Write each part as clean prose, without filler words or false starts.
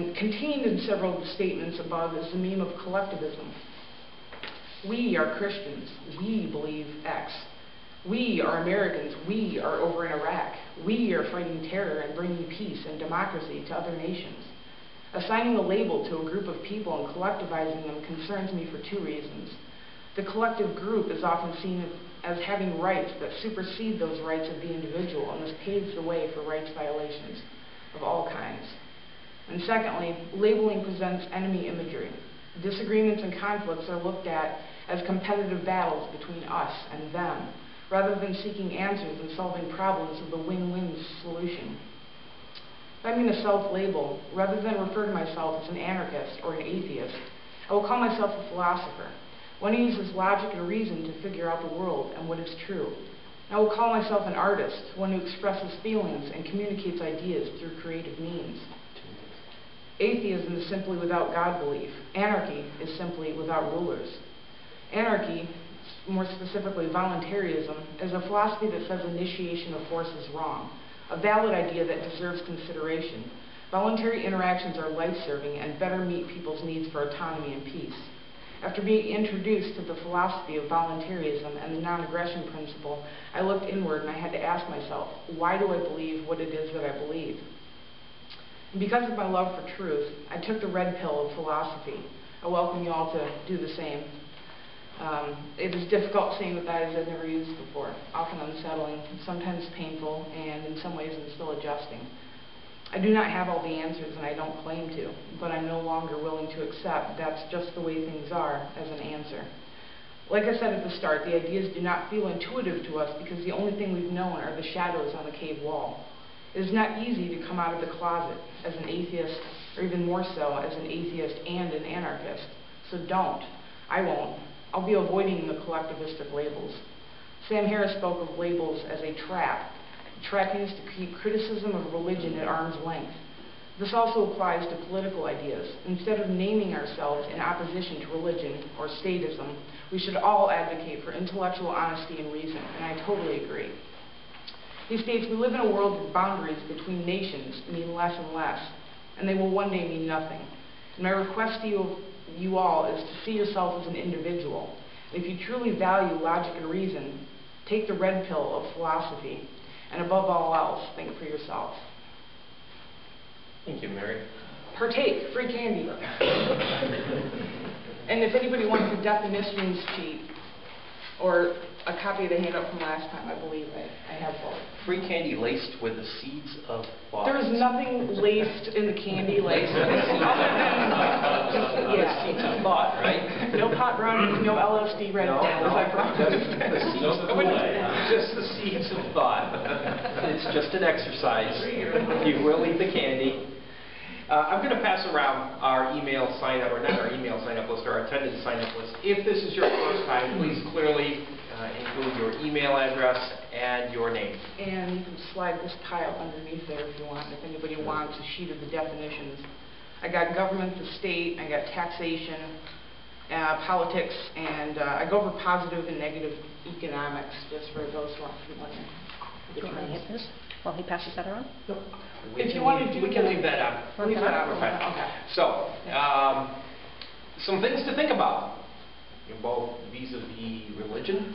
And contained in several of the statements above is the meme of collectivism. We are Christians. We believe X. We are Americans. We are over in Iraq. We are fighting terror and bringing peace and democracy to other nations. Assigning a label to a group of people and collectivizing them concerns me for two reasons. The collective group is often seen as having rights that supersede those rights of the individual, and this paves the way for rights violations of all kinds. And secondly, labeling presents enemy imagery. Disagreements and conflicts are looked at as competitive battles between us and them, rather than seeking answers and solving problems with a win-win solution. If I'm going to self-label, rather than refer to myself as an anarchist or an atheist, I will call myself a philosopher, one who uses logic and reason to figure out the world and what is true. I will call myself an artist, one who expresses feelings and communicates ideas through creative means. Atheism is simply without God belief. Anarchy is simply without rulers. Anarchy, more specifically voluntarism, is a philosophy that says initiation of force is wrong, a valid idea that deserves consideration. Voluntary interactions are life-serving and better meet people's needs for autonomy and peace. After being introduced to the philosophy of voluntarism and the non-aggression principle, I looked inward and I had to ask myself, why do I believe what it is that I believe? And because of my love for truth, I took the red pill of philosophy. I welcome you all to do the same. It is difficult saying the values I've never used before, often unsettling, sometimes painful, and in some ways I'm still adjusting. I do not have all the answers, and I don't claim to, but I'm no longer willing to accept that's just the way things are as an answer. Like I said at the start, the ideas do not feel intuitive to us because the only thing we've known are the shadows on the cave wall. It is not easy to come out of the closet as an atheist, or even more so as an atheist and an anarchist. So don't. I won't. I'll be avoiding the collectivistic labels. Sam Harris spoke of labels as a trap used to keep criticism of religion at arm's length. This also applies to political ideas. Instead of naming ourselves in opposition to religion or statism, we should all advocate for intellectual honesty and reason, and I totally agree. He states, we live in a world where boundaries between nations mean less and less, and they will one day mean nothing. And my request to you all is to see yourself as an individual. And if you truly value logic and reason, take the red pill of philosophy, and above all else, think for yourself. Thank you, Mary. Partake, free candy. And if anybody wants a definitions sheet, or a copy of the handout from last time, I believe I have both. Free candy laced with the seeds of thought. There is nothing laced in the candy laced other than yeah. Seeds of thought, right? No pot brownies, no LSD red pills, I promise. Just the seeds of thought. It's just an exercise. You will eat the candy. I'm going to pass around our email sign-up, or not our email sign-up list, our attendance sign-up list. If this is your first time, please clearly include your email address and your name. And you can slide this pile underneath there if you want, if anybody wants a sheet of the definitions. I got government, the state, I got taxation, politics, and I go over positive and negative economics, just for those who aren't familiar. Do you want me to hit this while he passes that around? No. If you want to, we can leave that out. Leave that out. Okay. So, some things to think about, both vis-a-vis religion,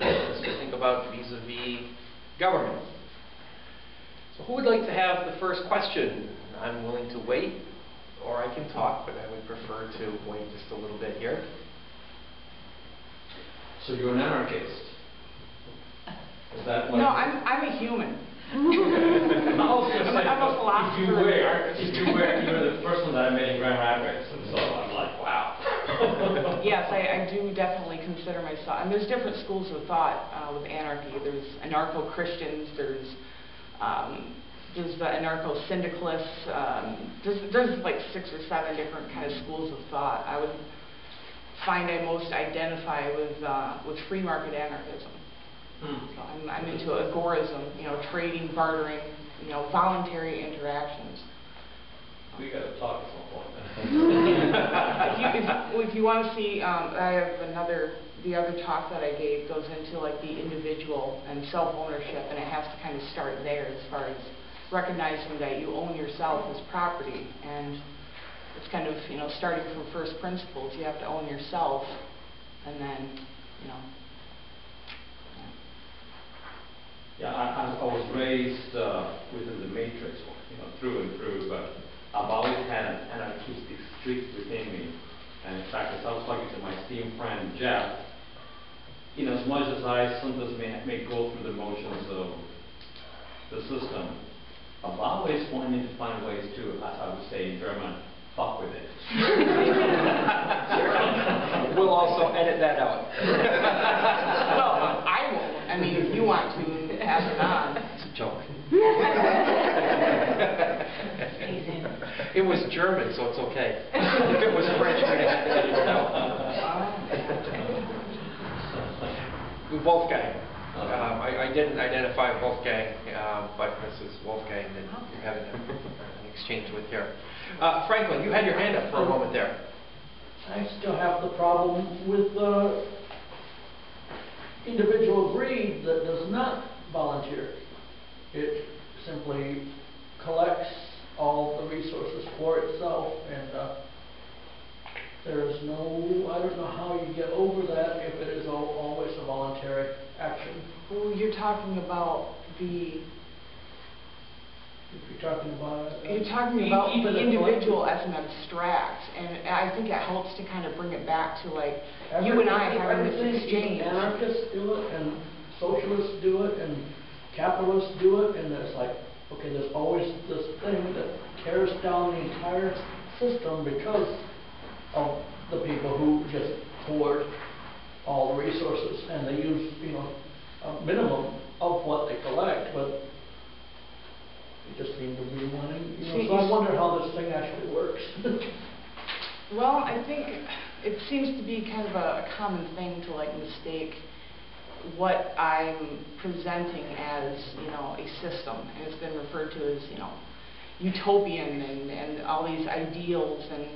and things to think about vis-a-vis government. So, who would like to have the first question? I'm willing to wait, or I can talk, but I would prefer to wait just a little bit here. So you're an anarchist? Is that what? No, I'm a human. I'm a philosopher. You're the first one that I met in Grand Rapids, and so I'm like, wow. Yes, I do definitely consider myself, and there's different schools of thought with anarchy. There's anarcho-Christians, there's the anarcho-syndicalists, there's like 6 or 7 different kind of schools of thought. I would find I most identify with free market anarchism. So I'm into agorism, trading, bartering, voluntary interactions. We got to talk at some point. If you want to see, I have the other talk that I gave goes into like the individual and self-ownership, and it has to kind of start there as far as recognizing that you own yourself as property, and it's kind of, starting from first principles. You have to own yourself, and then, Yeah, I was raised within the matrix, through and through, but I've always had an anarchistic streak within me. And in fact, as I was talking to my esteemed friend Jeff, as much as I sometimes may go through the motions of the system, I've always wanted to find ways to, as I would say in German, fuck with it. We'll also edit that out. Well, I won't. I mean, if you want to pass it on. It's a joke. It was German, so it's okay. If it was French, we're going to have to edit it out. Wolfgang. I didn't identify Wolfgang, but this is Wolfgang that you're having an exchange with here. Franklin, you had your hand up for a moment there. I still have the problem with individual greed that does not volunteer. It simply collects all the resources for itself, and there's no, I don't know how you get over that if it is always a voluntary action. Well, you're talking about the... If you're talking about... You're talking about the individual as an abstract, and I think it helps to kind of bring it back to, like, you and I having this exchange. Anarchists do it, and socialists do it, and capitalists do it, and it's like, okay, there's always this thing that tears down the entire system because of the people who just hoard all the resources, and they use, a minimum of what they collect, but they just seem to be wanting, so I wonder how this thing actually works. Well, I think it seems to be kind of a common thing to, like, mistake what I'm presenting as, a system, and it's been referred to as, utopian and all these ideals, and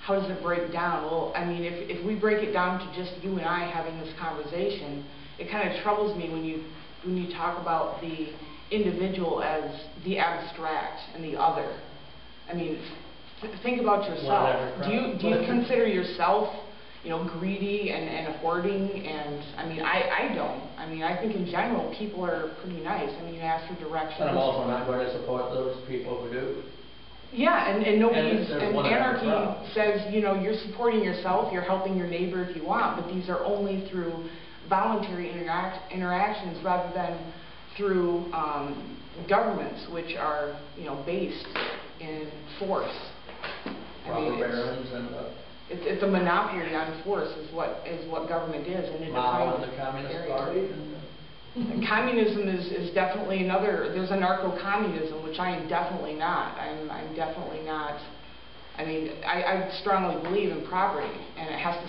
how does it break down? Well, I mean, if we break it down to just you and I having this conversation, it kind of troubles me when you talk about the individual as the abstract and the other. I mean, think about yourself. Do you consider yourself, greedy and hoarding? And I mean, I don't. I mean, I think in general people are pretty nice. I mean, you ask for directions. And I'm also not going to support those people who do. Yeah, and nobody's, and anarchy says, you're supporting yourself, you're helping your neighbor if you want, but these are only through voluntary interactions rather than through governments, which are, based in force. It's a monopoly on force is what government is, and Mao and the Communist Party. And communism is definitely another. There's anarcho-communism, which I am definitely not. I'm definitely not. I mean, I strongly believe in property, and it has to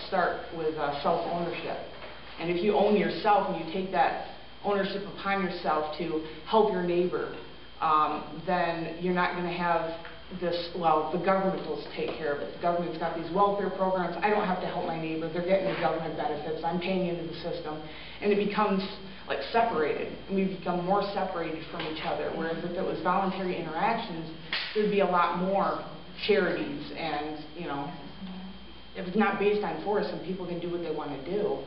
start with self-ownership. And if you own yourself and you take that ownership upon yourself to help your neighbor, then you're not going to have this, well, the government will take care of it. The government's got these welfare programs. I don't have to help my neighbor. They're getting the government benefits. I'm paying into the system. And it becomes, like, separated. And we become more separated from each other. Whereas if it was voluntary interactions, there'd be a lot more charities and, if it's not based on force and people can do what they want to do,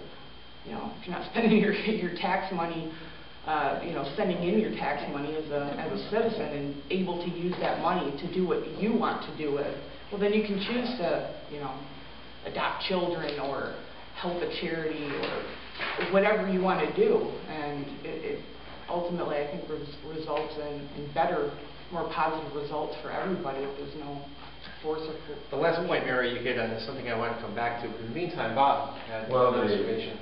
if you're not spending your tax money, sending in your tax money as a citizen and able to use that money to do what you want to do with, well, then you can choose to, adopt children or help a charity or whatever you want to do. And it ultimately, I think, results in better, more positive results for everybody if there's no force or... The last point, Mary, you hit on is something I want to come back to. But in the meantime, Bob had an observation.